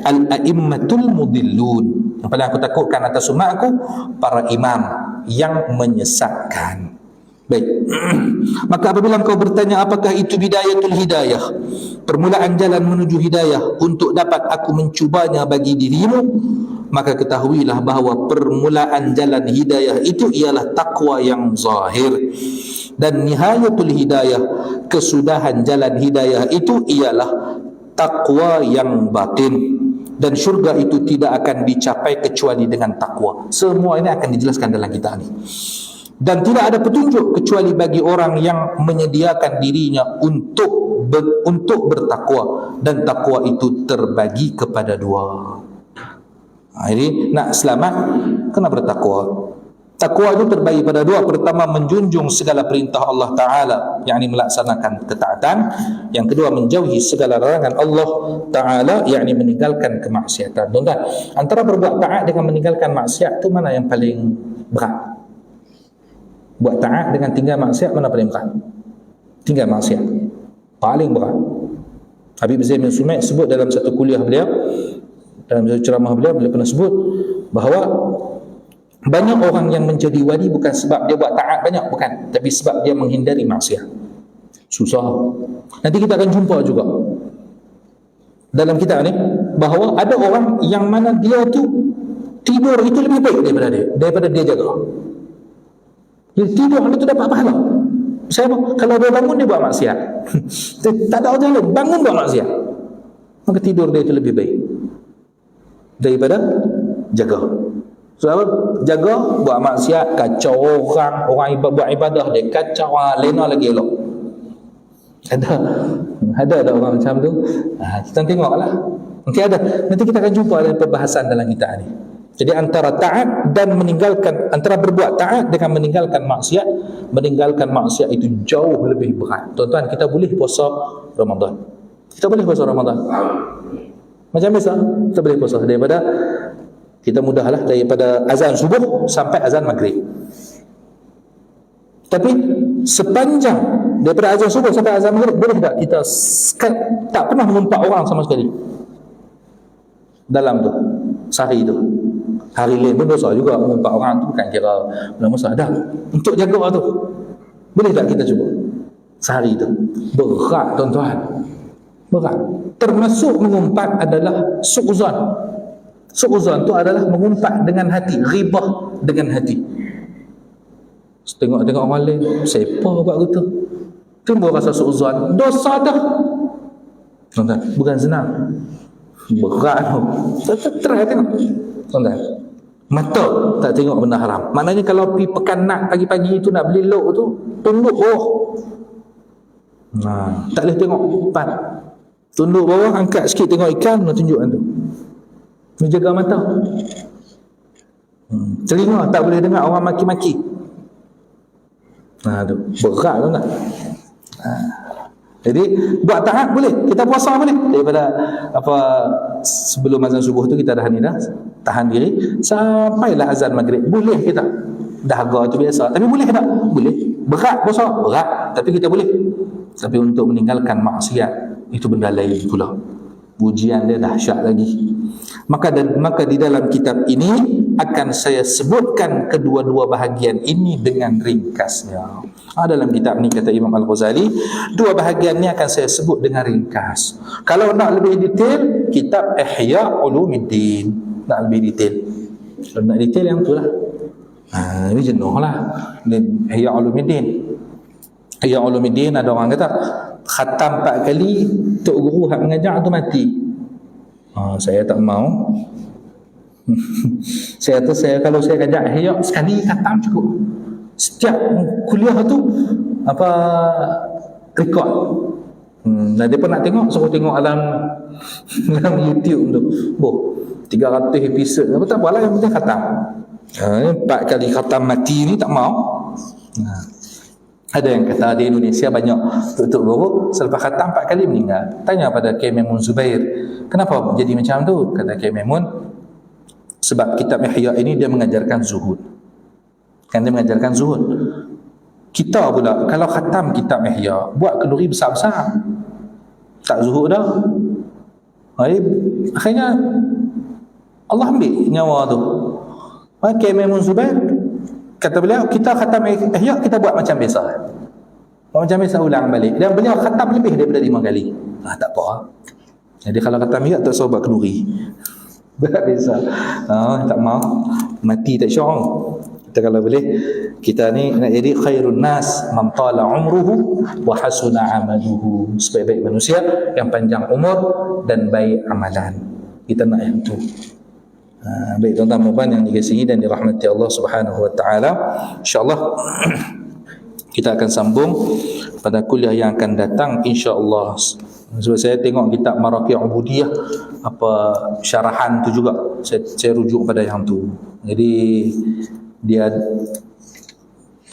al-a'immatul mudillun. Yang paling aku takutkan atas umat aku para imam yang menyesatkan. Baik. Maka apabila engkau bertanya apakah itu bidayatul hidayah, permulaan jalan menuju hidayah, untuk dapat aku mencubanya bagi dirimu, maka ketahuilah bahawa permulaan jalan hidayah itu ialah takwa yang zahir, dan nihayatul hidayah, kesudahan jalan hidayah itu ialah takwa yang batin. Dan syurga itu tidak akan dicapai kecuali dengan takwa. Semua ini akan dijelaskan dalam kitab ini. Dan tidak ada petunjuk kecuali bagi orang yang menyediakan dirinya untuk bertakwa, dan takwa itu terbagi kepada dua. Jadi nak selamat kena bertakwa. Takwa itu terbagi pada dua. Pertama, menjunjung segala perintah Allah Ta'ala, yakni melaksanakan ketaatan. Yang kedua, menjauhi segala larangan Allah Ta'ala, yakni meninggalkan kemaksiatan. Tuan-tuan, antara berbuat taat dengan meninggalkan maksiat itu mana yang paling berat? Buat taat dengan tinggal maksiat mana paling berat? Tinggal maksiat paling berat. Habib Zain bin Sumaid sebut dalam satu kuliah beliau, dalam satu ceramah beliau pernah sebut bahawa banyak orang yang menjadi wali bukan sebab dia buat taat banyak, bukan, tapi sebab dia menghindari maksiat. Susah. Nanti kita akan jumpa juga dalam kitab ni bahawa ada orang yang mana dia tu tidur itu lebih baik daripada dia jaga. Dia tidur itu dapat pahala. Saya kalau dia bangun dia buat maksiat. Tak ada orang lain, bangun buat maksiat, maka tidur dia itu lebih baik daripada jaga. Sebab jaga buat maksiat, kacau orang buat ibadah dia kacau, lena lagi elok. Ada orang macam tu. Kita tengoklah. Nanti ada. Nanti kita akan jumpa ada perbahasan dalam kitab ni. Jadi antara taat dan meninggalkan, antara berbuat taat dengan meninggalkan maksiat itu jauh lebih berat. Tuan-tuan, kita boleh puasa Ramadan. Kita boleh puasa Ramadan. Macam biasa, kita boleh puasa daripada, kita mudahlah daripada azan subuh sampai azan maghrib. Tapi sepanjang daripada azan subuh sampai azan maghrib, boleh tak kita tak pernah mengumpat orang sama sekali dalam tu sehari tu? Hari lain pun dosa juga mengumpat orang tu, bukan kira dosa dah. Untuk jaga tu, boleh tak kita cuba sehari tu? Berat tuan-tuan, berat. Termasuk mengumpat adalah su'uzan. Su'uzan tu adalah mengumpat dengan hati, ghibah dengan hati. Tengok-tengok orang lain, siapa buat gitu, timbul rasa su'uzan, dosa dah tuan-tuan. Bukan senang, berat tu. Try tengok tuan-tuan, mata tak tengok benda haram. Maknanya kalau pergi pekanak pagi-pagi tu nak beli lok tu, tunduk bawah. Tak boleh tengok empat. Tunduk bawah, angkat sikit tengok ikan, nak tunjukkan tu. Menjaga mata. Telinga tak boleh dengar orang maki-maki. Tu berat tu tak? Jadi buat taat boleh, kita puasa boleh. Daripada sebelum azan subuh tu kita dah tahan diri sampailah azan maghrib. Boleh kita. Dahaga tu biasa, tapi boleh tak? Boleh. Berat puasa, berat, tapi kita boleh. Tapi untuk meninggalkan maksiat itu benda lain pula. Ujian dia dahsyat lagi. Maka di dalam kitab ini akan saya sebutkan kedua-dua bahagian ini dengan ringkasnya. Dalam kitab ni kata Imam Al-Ghazali, dua bahagian ni akan saya sebut dengan ringkas. Kalau nak lebih detail, kitab Ihya Ulumuddin. Nak lebih detail, kalau nak detail yang tu lah. Ini jenuh lah. Ihya Ulumuddin. Ihya Ulumuddin, ada orang kata khatam 4 kali, tok guru hak mengajar tu mati. Saya tak mau. saya kalau saya ajar Ihya sekali khatam cukup. Setiap kuliah tu rekod. Dan dia pun nak tengok, suruh tengok dalam YouTube tu. 300 episod apa tak apalah, yang penting khatam. 4 kali khatam mati ni tak mau. Ada yang kata di Indonesia banyak tutup guru selepas khatam 4 kali meninggal. Tanya pada Kiai Maimun Zubair, kenapa jadi macam tu? Kata Kiai Maimun, sebab kitab Ihya ini dia mengajarkan zuhud. Kan dia mengajarkan zuhud. Kita pula kalau khatam kitab Ihya, buat kenduri besar-besar, tak zuhud dah. Akhirnya Allah ambil nyawa tu. Kiai Maimun Zubair kata beliau, kita khatam Ihya kita buat macam biasa. Macam biasa ulang balik. Dan beliau khatam lebih daripada 5 kali. Tak apa. Jadi kalau khatam Ihya tak usah buat kenduri. Biasa. Tak mau mati tak syok. Kita kalau boleh, kita ni nak jadi khairun nas man tala umruhu wa hasuna amaluhu. Sebaik-baik manusia yang panjang umur dan baik amalan. Kita nak yang tu. Baik tuan-tuan dan puan yang dikasihi dan dirahmati Allah Subhanahu wa taala, insya-Allah kita akan sambung pada kuliah yang akan datang insya-Allah. Sebab saya tengok kitab Maraqi' Ubudiyah, syarahan tu juga saya rujuk pada yang tu. Jadi dia,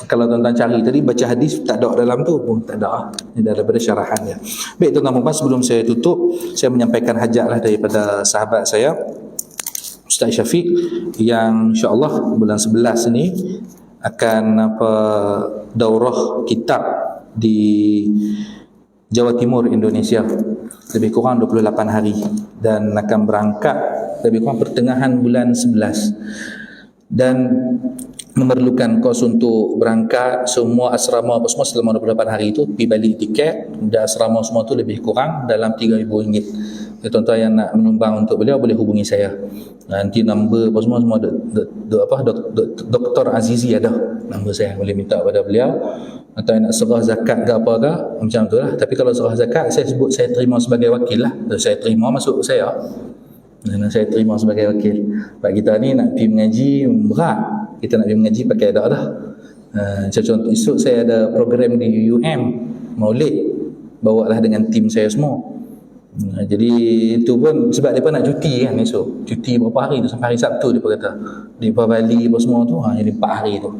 kalau tuan-tuan cari tadi baca hadis tak ada dalam tu pun tak ada. Ini daripada syarahannya. Baik tuan-tuan dan puan, sebelum saya tutup, saya menyampaikan hajatlah daripada sahabat saya Ustaz Syafiq, yang insya-Allah bulan 11 ni akan daurah kitab di Jawa Timur Indonesia, lebih kurang 28 hari, dan akan berangkat lebih kurang pertengahan bulan 11, dan memerlukan kos untuk berangkat semua asrama apa semua selama 28 hari itu, pergi balik tiket dan asrama semua tu lebih kurang dalam RM3,000. Tuan-tuan yang nak menyumbang untuk beliau boleh hubungi saya. Nanti nombor apa semua Dr. Azizi ada nombor saya, boleh minta pada beliau. Atau yang nak serah zakat ke apa ke, macam tu lah. Tapi kalau serah zakat, saya sebut saya terima sebagai wakil lah. Saya terima masuk saya, dan saya terima sebagai wakil. Sebab kita ni nak pergi mengaji berat. Kita nak pergi mengaji pakai dah. Contoh esok saya ada program di UM Maulid. bawa lah dengan tim saya semua. Jadi itu pun sebab mereka nak cuti kan esok. Cuti berapa hari tu, sampai hari Sabtu mereka kata. Di Bali apa semua tu, jadi 4 hari tu.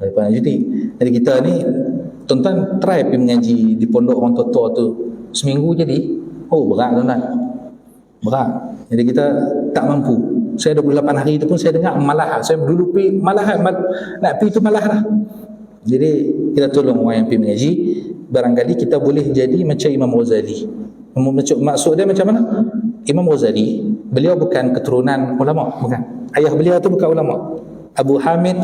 Mereka nak cuti. Jadi kita ni, tuan-tuan try pergi mengaji di pondok orang tua-tua tu. Seminggu jadi, berat tuan-tuan. Berat. Jadi kita tak mampu. Saya 28 hari tu pun saya dengar Malahat. Saya dulu pergi Malahat, nak pergi tu Malahat lah. Jadi kita tolong orang yang pergi mengaji. Barangkali kita boleh jadi macam Imam Ghazali. Maksud dia macam mana? Imam Ghazali, beliau bukan keturunan ulama, bukan. Ayah beliau tu bukan ulama. Abu Hamid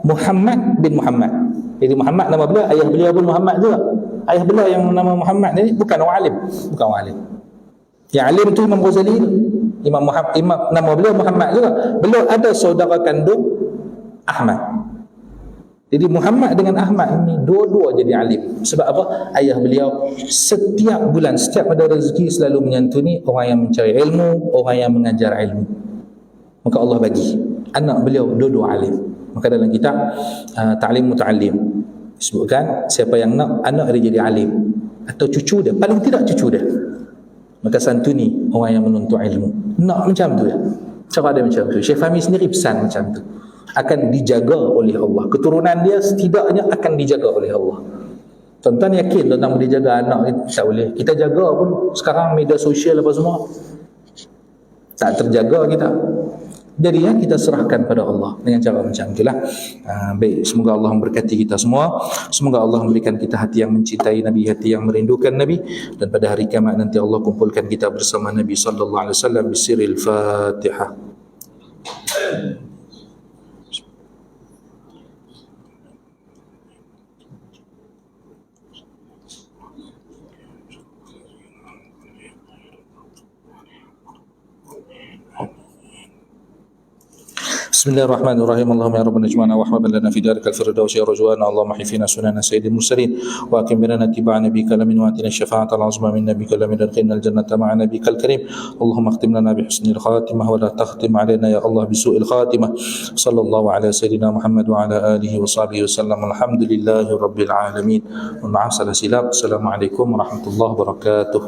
Muhammad bin Muhammad. Jadi Muhammad nama beliau, ayah beliau pun Muhammad juga. Ayah beliau yang nama Muhammad ni bukan orang alim, bukan orang alim. Yang alim tu Imam Ghazali tu. Imam nama beliau Muhammad juga. Beliau ada saudara kandung Ahmad. Jadi Muhammad dengan Ahmad ni dua-dua jadi alim. Sebab apa? Ayah beliau setiap bulan, setiap ada rezeki selalu menyantuni orang yang mencari ilmu, orang yang mengajar ilmu. Maka Allah bagi anak beliau dua-dua alim. Maka dalam kitab Ta'lim Muta'allim disebutkan siapa yang nak anak dia jadi alim atau cucu dia, paling tidak cucu dia, maka santuni orang yang menuntut ilmu. Nak macam tu ya. Cara dia macam tu. Syekh Fahmi sendiri pesan macam tu. Akan dijaga oleh Allah. Keturunan dia setidaknya akan dijaga oleh Allah. Tuan-tuan yakin tuan-tuan boleh jaga anak kita? Tak boleh. Kita jaga pun sekarang media sosial apa semua tak terjaga kita. Jadi kita serahkan pada Allah dengan cara macam itulah. Baik, semoga Allah memberkati kita semua. Semoga Allah memberikan kita hati yang mencintai Nabi, hati yang merindukan Nabi, dan pada hari kiamat nanti Allah kumpulkan kita bersama Nabi sallallahu alaihi wasallam bisiril Fatihah. Bismillahirrahmanirrahim. Allahumma ya rabbana ijma'na wa ahbab lana fi darikal firdaus ya rajwana. Allahumma hifina sunana sayyidil mursalin wa akim lana tiba'a nabiyika lamin wa atina syafa'atal azma min nabiyika lamin adkhilna al-jannata ma'a nabiyikal karim. Allahumma akhtim lana bi husnil khatimah wa la takhtim alaina ya Allah bi su'il khatimah. Sallallahu ala sayyidina Muhammad wa ala alihi wa sahbihi wasallam. Alhamdulillahi rabbil alamin. Maaf salah silap. Assalamualaikum warahmatullahi wabarakatuh.